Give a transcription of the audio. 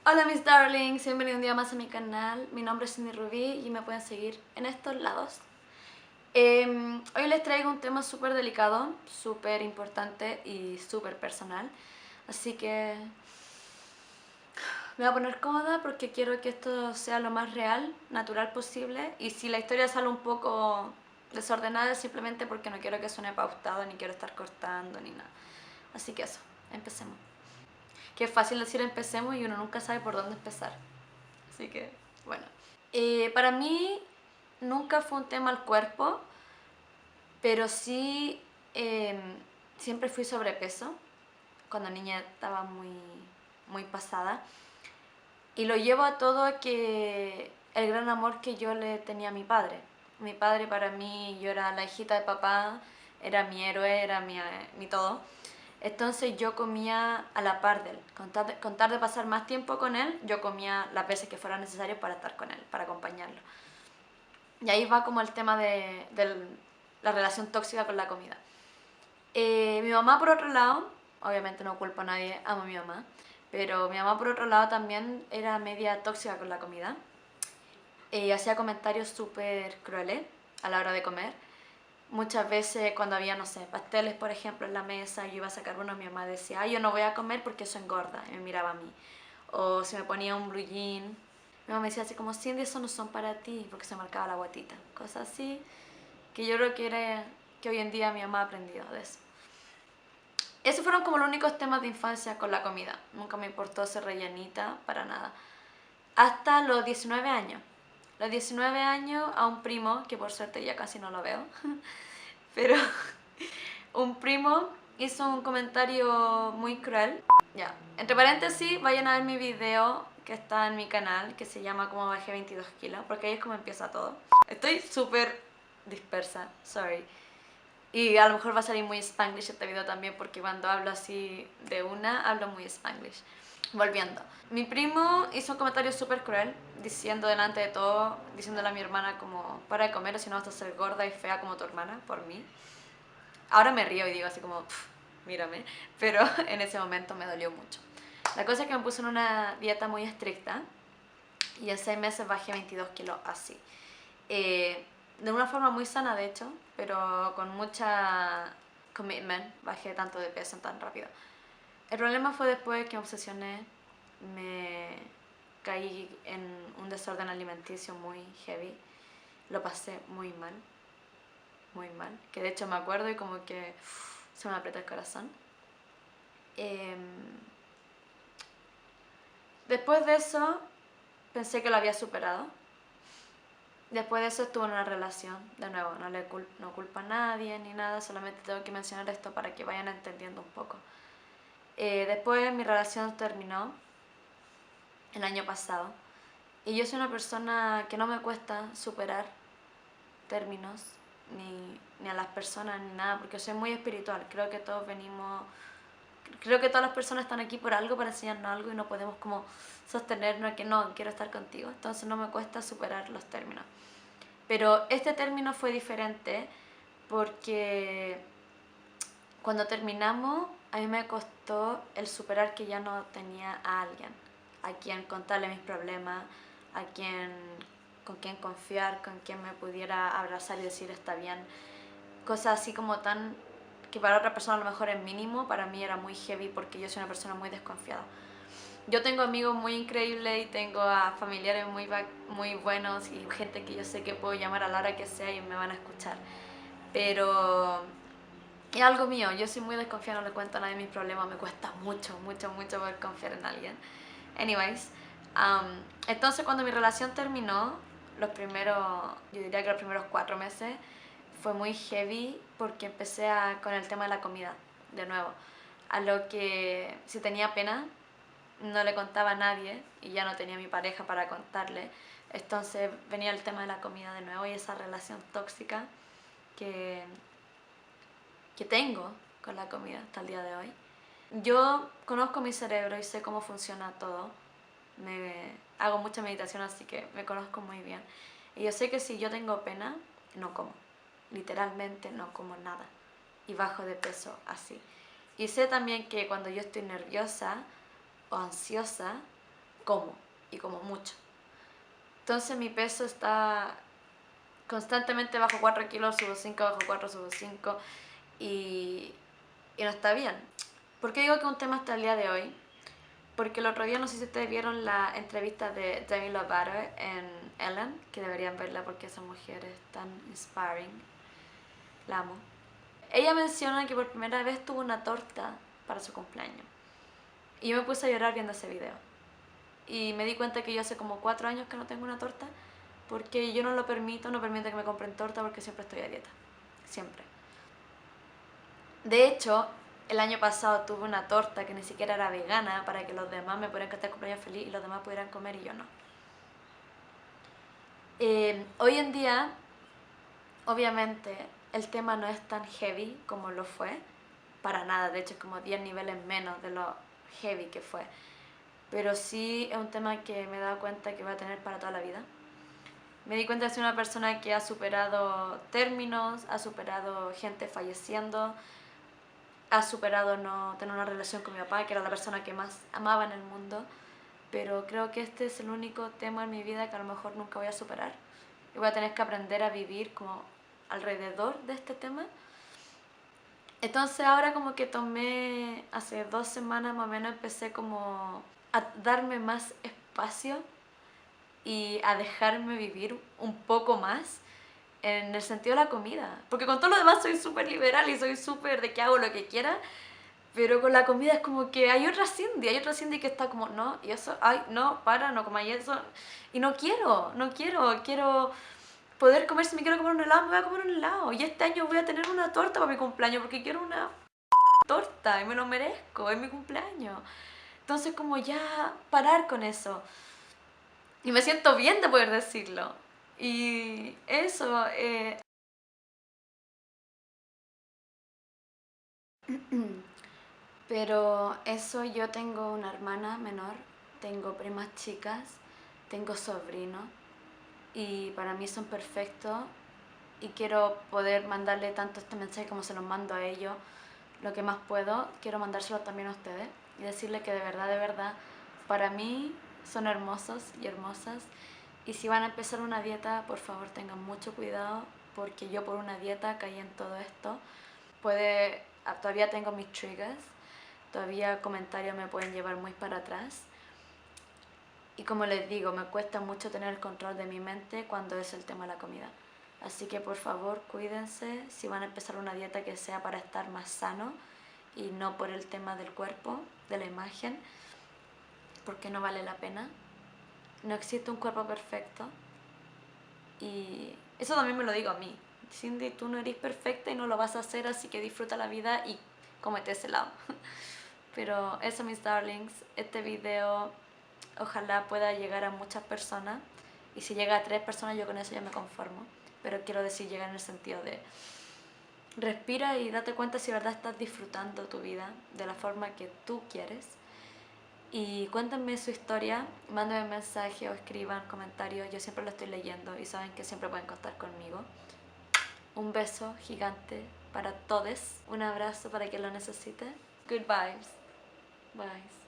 Hola mis darlings, bienvenidos un día más a mi canal. Mi nombre es Cindy Rubí y me pueden seguir en estos lados. Hoy les traigo un tema súper delicado, súper importante y súper personal. Así que me voy a poner cómoda porque quiero que esto sea lo más real, natural posible. Y si la historia sale un poco desordenada es simplemente porque no quiero que suene pautado, ni quiero estar cortando, ni nada. Así que eso, empecemos. Que es fácil decir empecemos y uno nunca sabe por dónde empezar. Así que, bueno. Para mí nunca fue un tema el cuerpo, pero sí siempre fui sobrepeso. Cuando niña estaba muy pasada. Y lo llevo a todo que el gran amor que yo le tenía a mi padre. Mi padre para mí, yo era la hijita de papá, era mi héroe, era mi todo. Entonces yo comía a la par de él. Con tal de pasar más tiempo con él, yo comía las veces que fuera necesario para estar con él, para acompañarlo. Y ahí va como el tema de la relación tóxica con la comida. Mi mamá por otro lado, obviamente no culpo a nadie, amo a mi mamá, pero mi mamá por otro lado también era media tóxica con la comida. Hacía comentarios súper crueles a la hora de comer. Muchas veces cuando había, no sé, pasteles por ejemplo en la mesa, yo iba a sacar uno, mi mamá decía, ay, yo no voy a comer porque eso engorda, y me miraba a mí. O si me ponía un blue jean, mi mamá me decía así como, Cindy, eso no son para ti, porque se marcaba la guatita. Cosas así, que yo creo que hoy en día mi mamá ha aprendido de eso. Esos fueron como los únicos temas de infancia con la comida. Nunca me importó ser rellenita, para nada. Hasta los 19 años. Los 19 años a un primo, que por suerte ya casi no lo veo, pero un primo hizo un comentario muy cruel. Ya, entre paréntesis, vayan a ver mi video que está en mi canal, que se llama Cómo bajé 22 kilos, porque ahí es como empieza todo. Estoy súper dispersa, sorry. Y a lo mejor va a salir muy spanglish este video también, porque cuando hablo así de una, hablo muy spanglish. Volviendo. Mi primo hizo un comentario súper cruel, diciendo delante de todo, diciéndole a mi hermana como, para de comer o si no vas a ser gorda y fea como tu hermana, por mí. Ahora me río y digo así como, mírame, pero en ese momento me dolió mucho. La cosa es que me puse en una dieta muy estricta y en 6 meses bajé 22 kilos así. De una forma muy sana de hecho, pero con mucha commitment bajé tanto de peso tan rápido. El problema fue después que me obsesioné, me caí en un desorden alimenticio muy heavy, lo pasé muy mal, que de hecho me acuerdo y como que se me aprieta el corazón. Después de eso pensé que lo había superado. Después de eso estuve en una relación, de nuevo, no culpo a nadie ni nada, solamente tengo que mencionar esto para que vayan entendiendo un poco. Después mi relación terminó el año pasado y yo soy una persona que no me cuesta superar términos ni a las personas ni nada, porque soy muy espiritual, creo que todas las personas están aquí por algo, para enseñarnos algo y no podemos como sostenernos que no, quiero estar contigo, entonces no me cuesta superar los términos. Pero este término fue diferente porque cuando terminamos a mí me costó el superar que ya no tenía a alguien, a quien contarle mis problemas, a quien, con quien confiar, con quien me pudiera abrazar y decir está bien. Cosas así como tan que para otra persona a lo mejor es mínimo, para mí era muy heavy porque yo soy una persona muy desconfiada. Yo tengo amigos muy increíbles y tengo a familiares muy buenos y gente que yo sé que puedo llamar a la hora que sea y me van a escuchar. Pero es algo mío, yo soy muy desconfiada, no le cuento a nadie mis problemas, me cuesta mucho poder confiar en alguien. Anyways, entonces cuando mi relación terminó, yo diría que los primeros 4 meses, fue muy heavy porque con el tema de la comida, de nuevo. A lo que si tenía pena, no le contaba a nadie y ya no tenía a mi pareja para contarle. Entonces venía el tema de la comida de nuevo y esa relación tóxica que, que tengo con la comida hasta el día de hoy. Yo conozco mi cerebro y sé cómo funciona todo. Hago mucha meditación, así que me conozco muy bien. Y yo sé que si yo tengo pena, no como. Literalmente no como nada. Y bajo de peso así. Y sé también que cuando yo estoy nerviosa o ansiosa como, y como mucho. Entonces mi peso está constantemente bajo 4 kilos, subo 5, bajo 4, subo 5, y no está bien. ¿Por qué digo que es un tema hasta el día de hoy? Porque el otro día, no sé si ustedes vieron la entrevista de Demi Lovato en Ellen, que deberían verla porque esa mujer es tan inspiring, la amo. Ella menciona que por primera vez tuvo una torta para su cumpleaños. Y yo me puse a llorar viendo ese video. Y me di cuenta que yo hace como 4 años que no tengo una torta, porque yo no lo permito, no permito que me compren torta porque siempre estoy a dieta. Siempre. De hecho, el año pasado tuve una torta que ni siquiera era vegana para que los demás me pudieran cantar cumpleaños feliz y los demás pudieran comer y yo no. Hoy en día, obviamente, el tema no es tan heavy como lo fue, para nada, de hecho es como 10 niveles menos de lo heavy que fue. Pero sí es un tema que me he dado cuenta que voy a tener para toda la vida. Me di cuenta de ser una persona que ha superado términos, ha superado gente falleciendo, ha superado no tener una relación con mi papá, que era la persona que más amaba en el mundo, pero creo que este es el único tema en mi vida que a lo mejor nunca voy a superar. Y voy a tener que aprender a vivir como alrededor de este tema. Entonces ahora como que tomé, hace 2 semanas más o menos, empecé como a darme más espacio y a dejarme vivir un poco más en el sentido de la comida. Porque con todo lo demás soy súper liberal y soy súper de que hago lo que quiera, pero con la comida es como que hay otra Cindy que está como, no, y eso, ay, no, para, no comáis eso. Y no quiero, quiero poder comer, si me quiero comer un helado, me voy a comer un helado. Y este año voy a tener una torta para mi cumpleaños, porque quiero una torta y me lo merezco, es mi cumpleaños. Entonces como ya parar con eso. Y me siento bien de poder decirlo. Y eso, pero eso, yo tengo una hermana menor, tengo primas chicas, tengo sobrinos y para mí son perfectos y quiero poder mandarle tanto este mensaje como se los mando a ellos, lo que más puedo, quiero mandárselo también a ustedes y decirles que de verdad, para mí son hermosos y hermosas, y si van a empezar una dieta, por favor tengan mucho cuidado, porque yo por una dieta caí en todo esto. Todavía tengo mis triggers, todavía comentarios me pueden llevar muy para atrás. Y como les digo, me cuesta mucho tener el control de mi mente cuando es el tema de la comida. Así que por favor cuídense si van a empezar una dieta que sea para estar más sano y no por el tema del cuerpo, de la imagen, porque no vale la pena. No existe un cuerpo perfecto y eso también me lo digo a mí. Cindy, tú no eres perfecta y no lo vas a hacer, así que disfruta la vida y cómete ese helado. Pero eso, mis darlings, este video ojalá pueda llegar a muchas personas, y si llega a 3 personas yo con eso ya me conformo, pero quiero decir llegar en el sentido de respira y date cuenta si de verdad estás disfrutando tu vida de la forma que tú quieres, y cuéntenme su historia, mándenme mensaje o escriban comentarios, yo siempre lo estoy leyendo y saben que siempre pueden contar conmigo. Un beso gigante para todos, un abrazo para quien lo necesite. Good vibes. Bye.